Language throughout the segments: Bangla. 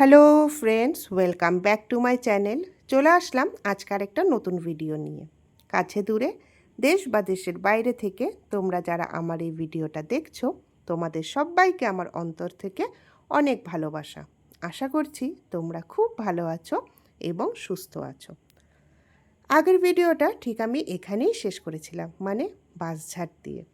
Hello friends, welcome back to my channel. চলে আসলাম আজকার একটা নতুন ভিডিও নিয়ে। কাছে দূরে, দেশ বা দেশের বাইরে থেকে তোমরা যারা আমার এই ভিডিওটা দেখছো, তোমাদের সবাইকে আমার অন্তর থেকে অনেক ভালোবাসা। আশা করছি তোমরা খুব ভালো আছো এবং সুস্থ আছো। আগের ভিডিওটা ঠিক আমি এখানেই শেষ করেছিলাম, মানে বাঁশঝাড় দিয়ে।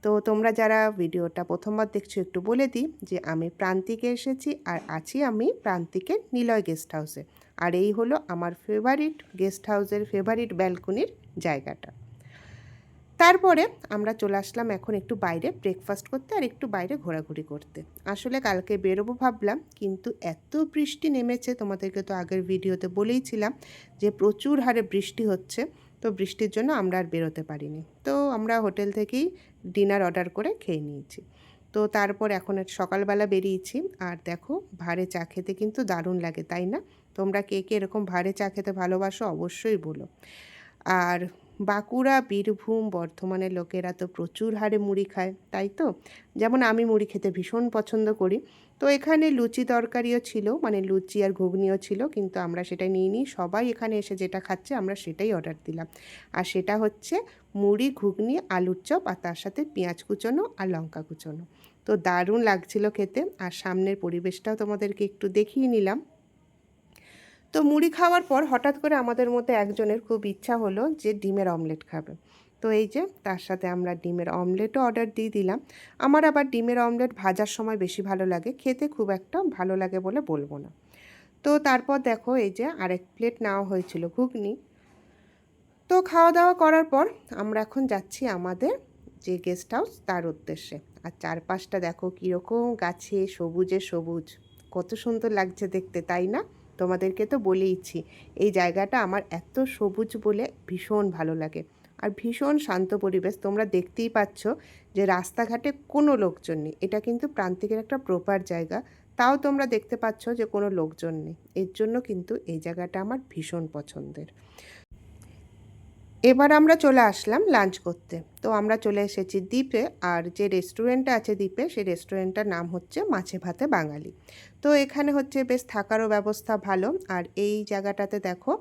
তো তোমরা যারা ভিডিওটা প্রথমবার দেখছো একটু বলে দিই যে আমি প্রান্তিকে এসেছি, আর আছি আমি প্রান্তিকের নিলয় গেস্ট হাউসে। আর এই হলো আমার ফেভারিট গেস্ট হাউসের ফেভারিট ব্যালকনির জায়গাটা। তারপরে আমরা চলে আসলাম এখন একটু বাইরে ব্রেকফাস্ট করতে আর একটু বাইরে ঘোরাঘুরি করতে। আসলে কালকে বেরোবো ভাবলাম, কিন্তু এত বৃষ্টি নেমেছে, তোমাদেরকে তো আগের ভিডিওতে বলেইছিলাম যে প্রচুর হারে বৃষ্টি হচ্ছে। তো বৃষ্টির জন্য আমরা আর বেরোতে পারিনি। তো আমরা হোটেল থেকেই ডিনার অর্ডার করে খেয়ে নিয়েছি। তো তারপর এখন সকালবেলা বেরিয়েছি, আর দেখো ভাঁড়ে চা খেতে কিন্তু দারুণ লাগে, তাই না? তোমরা কে কে এরকম ভাঁড়ে চা খেতে ভালোবাসো অবশ্যই বলো। আর বাঁকুড়া, বীরভূম, বর্ধমানের লোকেরা তো প্রচুর হারে মুড়ি খায়, তাই তো? যেমন আমি মুড়ি খেতে ভীষণ পছন্দ করি। তো এখানে লুচি তরকারিও ছিল, মানে লুচি আর ঘুগনিও ছিল, কিন্তু আমরা সেটাই নিইনি। সবাই এখানে এসে যেটা খাচ্ছে আমরা সেটাই অর্ডার দিলাম। আর সেটা হচ্ছে মুড়ি, ঘুগনি, আলুর চপ, আর তার সাথে পেঁয়াজ কুচোনো আর লঙ্কা কুচোনো। তো দারুণ লাগছিল খেতে। আর সামনের পরিবেশটাও তোমাদেরকে একটু দেখিয়ে নিলাম। তো মুড়ি খাওয়ার পর হঠাৎ করে আমাদের মধ্যে একজনের খুব ইচ্ছা হলো যে ডিমের অমলেট খাবে। তো এই যে তার সাথে আমরা ডিমের অমলেটও অর্ডার দিয়ে দিলাম। আমার আবার ডিমের অমলেট ভাজার সময় বেশি ভালো লাগে, খেতে খুব একটা ভালো লাগে বলে বলবো না। তো তারপর দেখো এই যে আরেক প্লেট নেওয়া হয়েছিল ঘুগনি। তো খাওয়া দাওয়া করার পর আমরা এখন যাচ্ছি আমাদের যে গেস্ট হাউস তার উদ্দেশ্যে। আর চারপাশটা দেখো কীরকম গাছে সবুজে সবুজ, কত সুন্দর লাগছে দেখতে, তাই না? তোমাদেরকে তো বলেইছি এই জায়গাটা আমার এত সবুজ বলে ভীষণ ভালো লাগে। আর ভীষণ শান্ত পরিবেশ, তোমরা দেখতেই পাচ্ছ যে রাস্তাঘাটে কোনো লোকজন নেই। এটা কিন্তু প্রান্তিকের একটা প্রপার জায়গা, তাও তোমরা দেখতে পাচ্ছ যে কোনো লোকজন নেই। এর জন্য কিন্তু এই জায়গাটা আমার ভীষণ পছন্দের। এবার আমরা চলে আসলাম লাঞ্চ করতে। তো আমরা চলে এসেছি দ্বীপে, আর যে রেস্টুরেন্টটা আছে দ্বীপে সেই রেস্টুরেন্টটার নাম হচ্ছে মাছে ভাতে বাঙালি। তো এখানে হচ্ছে বেশ থাকারও ব্যবস্থা ভালো। আর এই জায়গাটাতে দেখো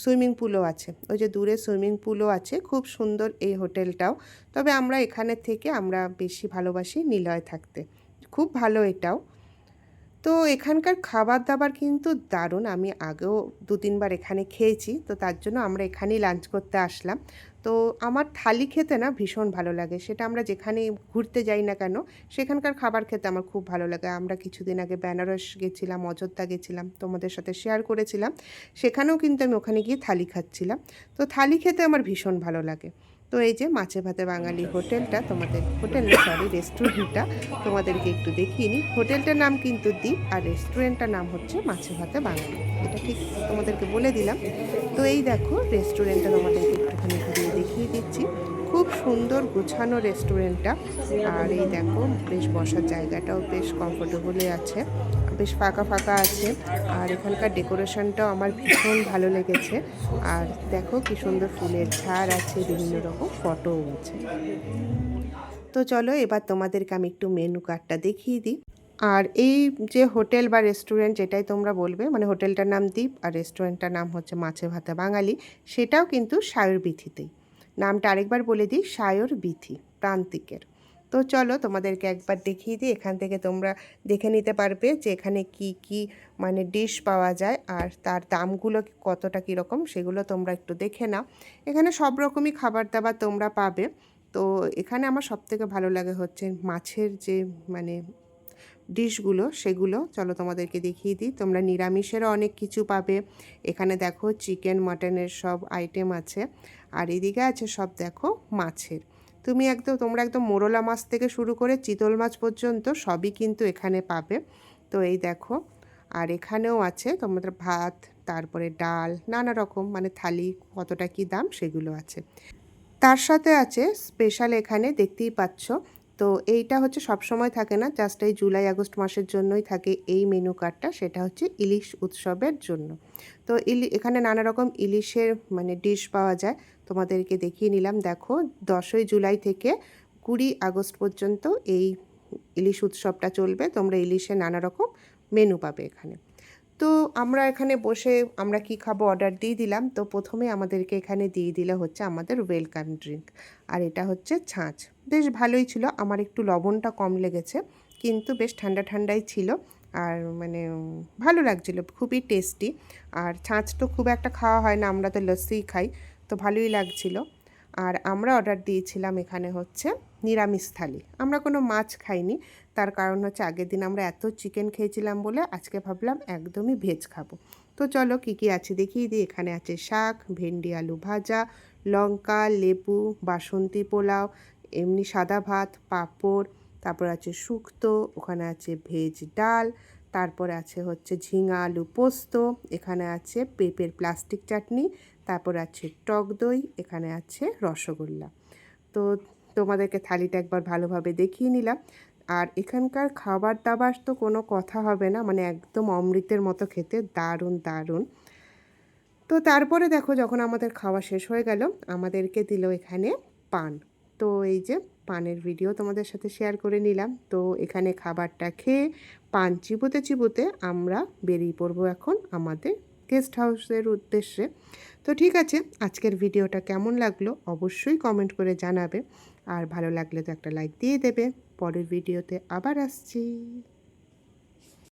সুইমিং পুলও আছে, ওই যে দূরে সুইমিং পুলও আছে, খুব সুন্দর এই হোটেলটাও। তবে আমরা এখানের থেকে আমরা বেশি ভালোবাসি নিলয় থাকতে, খুব ভালো এটাও। তো এখানকার খাবার দাবার কিন্তু দারুণ, আমি আগেও 2-3 বার এখানে খেয়েছি, তো তার জন্য আমরা এখানেই লাঞ্চ করতে আসলাম। তো আমার থালি খেতে না ভীষণ ভালো লাগে, সেটা আমরা যেখানে ঘুরতে যাই না কেন সেখানকার খাবার খেতে আমার খুব ভালো লাগে। আমরা কিছুদিন আগে বেনারস গেছিলাম, অযোধ্যা গেছিলাম, তোমাদের সাথে শেয়ার করেছিলাম। সেখানেও কিন্তু আমি ওখানে গিয়ে থালি খাচ্ছিলাম। তো থালি খেতে আমার ভীষণ ভালো লাগে। তো এই যে মাছে ভাতে বাঙালি হোটেলটা, তোমাদের হোটেল না সরি রেস্টুরেন্টটা তোমাদেরকে একটু দেখিয়ে নিই। হোটেলটার নাম কিন্তু দ্বীপ, আর রেস্টুরেন্টটার নাম হচ্ছে মাছে ভাতে বাঙালি, এটা ঠিক তোমাদেরকে বলে দিলাম। তো এই দেখো রেস্টুরেন্টটা তোমাদেরকে একটুখানি ঘুরিয়ে দেখিয়ে দিচ্ছি। খুব সুন্দর গোছানো রেস্টুরেন্টটা। আর এই দেখো বেশ বসার জায়গাটাও বেশ কমফোর্টেবলই আছে, বেশ ফাঁকা ফাঁকা আছে। আর এখানকার ডেকোরেশনটাও আমার ভীষণ ভালো লেগেছে। আর দেখো কি সুন্দর ফুলের ঝাড় আছে, বিভিন্ন রকম ফটোও আছে। তো চলো এবার তোমাদেরকে আমি একটু মেনু কার্ডটা দেখিয়ে দিই। আর এই যে হোটেল বা রেস্টুরেন্ট যেটাই তোমরা বলবে, মানে হোটেলটার নাম দ্বীপ আর রেস্টুরেন্টটার নাম হচ্ছে মাছে ভাতে বাঙালি, সেটাও কিন্তু সায়র বিথিতেই। নামটা আরেকবার বলে দিই, সায়র বিথি, প্রান্তিকের। তো চলো তোমাদেরকে একবার দেখিয়ে দিই, এখান থেকে তোমরা দেখে নিতে পারবে যে এখানে কি কি মানে ডিশ পাওয়া যায় আর তার দামগুলো কতটা কীরকম, সেগুলো তোমরা একটু দেখে নাও। এখানে সব রকমই খাবার দাবার তোমরা পাবে। তো এখানে আমার সবথেকে ভালো লাগে হচ্ছে মাছের যে মানে ডিশগুলো, সেগুলো চলো তোমাদেরকে দেখিয়ে দিই। তোমরা নিরামিষেরও অনেক কিছু পাবে। এখানে দেখো চিকেন মাটনের সব আইটেম আছে। আর এদিকে আছে সব দেখো মাছের। তোমরা একদম মোরলা মাছ থেকে শুরু করে চিতল মাছ পর্যন্ত সবই কিন্তু এখানে পাবে। তো এই দেখো, আর এখানেও আছে তোমাদের ভাত, তারপরে ডাল, নানা রকম মানে থালি কতটা কি দাম সেগুলো আছে। তার সাথে আছে স্পেশাল, এখানে দেখতেই পাচ্ছ। তো এইটা হচ্ছে সব সময় থাকে না, জাস্ট এই জুলাই আগস্ট মাসের জন্যই থাকে এই মেনু কার্ডটা, সেটা হচ্ছে ইলিশ উৎসবের জন্য। তো এখানে নানা রকম ইলিশের মানে ডিশ পাওয়া যায়, তোমাদেরকে দেখিয়ে নিলাম। দেখো 10ই জুলাই থেকে 20 আগস্ট পর্যন্ত এই ইলিশ উৎসবটা চলবে। তোমরা ইলিশের নানা রকম মেনু পাবে এখানে। তো আমরা এখানে বসে আমরা কি খাবো অর্ডার দিয়ে দিলাম। তো প্রথমে আমাদেরকে এখানে দিয়ে দিল হচ্ছে আমাদের ওয়েলকাম ড্রিঙ্ক, আর এটা হচ্ছে ছাঁচ। বেশ ভালোই ছিল, আমার একটু লবণটা কম লেগেছে, কিন্তু বেশ ঠান্ডা ঠান্ডাই ছিল। আর মানে ভালো লাগছিল, খুবই টেস্টি। আর ছাঁচ তো খুব একটা খাওয়া হয় না, আমরা তো লস্যিই খাই, তো ভালোই লাগছিল। আর আমরা অর্ডার দিয়েছিলাম এখানে হচ্ছে নিরামিষ থালি, আমরা কোনো মাছ খাইনি। তার কারণ হচ্ছে আগের দিন আমরা এত চিকেন খেয়েছিলাম বলে আজকে ভাবলাম একদমই ভেজ খাবো। তো চলো কী কী আছে দেখিয়ে দিই। এখানে আছে শাক, ভেন্ডি আলু ভাজা, লঙ্কা, লেবু, বাসন্তী পোলাও, এমনি সাদা ভাত, পাঁপড়, তারপর আছে শুক্তো, ওখানে আছে ভেজ ডাল, তারপরে আছে হচ্ছে ঝিঙা আলু পোস্ত, এখানে আছে পেঁপের প্লাস্টিক চাটনি, তারপর আছে টক দই, এখানে আছে রসগোল্লা। তো তোমাদেরকে থালিটা একবার ভালোভাবে দেখিয়ে নিলাম। আর এখানকার খাবার দাবার তো কোনো কথা হবে না, মানে একদম অমৃতের মতো খেতে, দারুণ দারুণ। তো তারপরে দেখো যখন আমাদের খাওয়া শেষ হয়ে গেল, আমাদেরকে দিল এখানে পান। তো এই যে পানের ভিডিও তোমাদের সাথে শেয়ার করে নিলাম। তো এখানে খাবারটা খেয়ে পান চিবোতে চিবোতে আমরা বেরিয়ে পড়বো এখন আমাদের গেস্ট হাউসের উদ্দেশ্যে। তো ঠিক আছে, আজকের ভিডিওটা কেমন লাগলো অবশ্যই কমেন্ট করে জানাবে, আর ভালো লাগলে তো একটা লাইক দিয়ে দেবে। পরের ভিডিওতে আবার আসছি।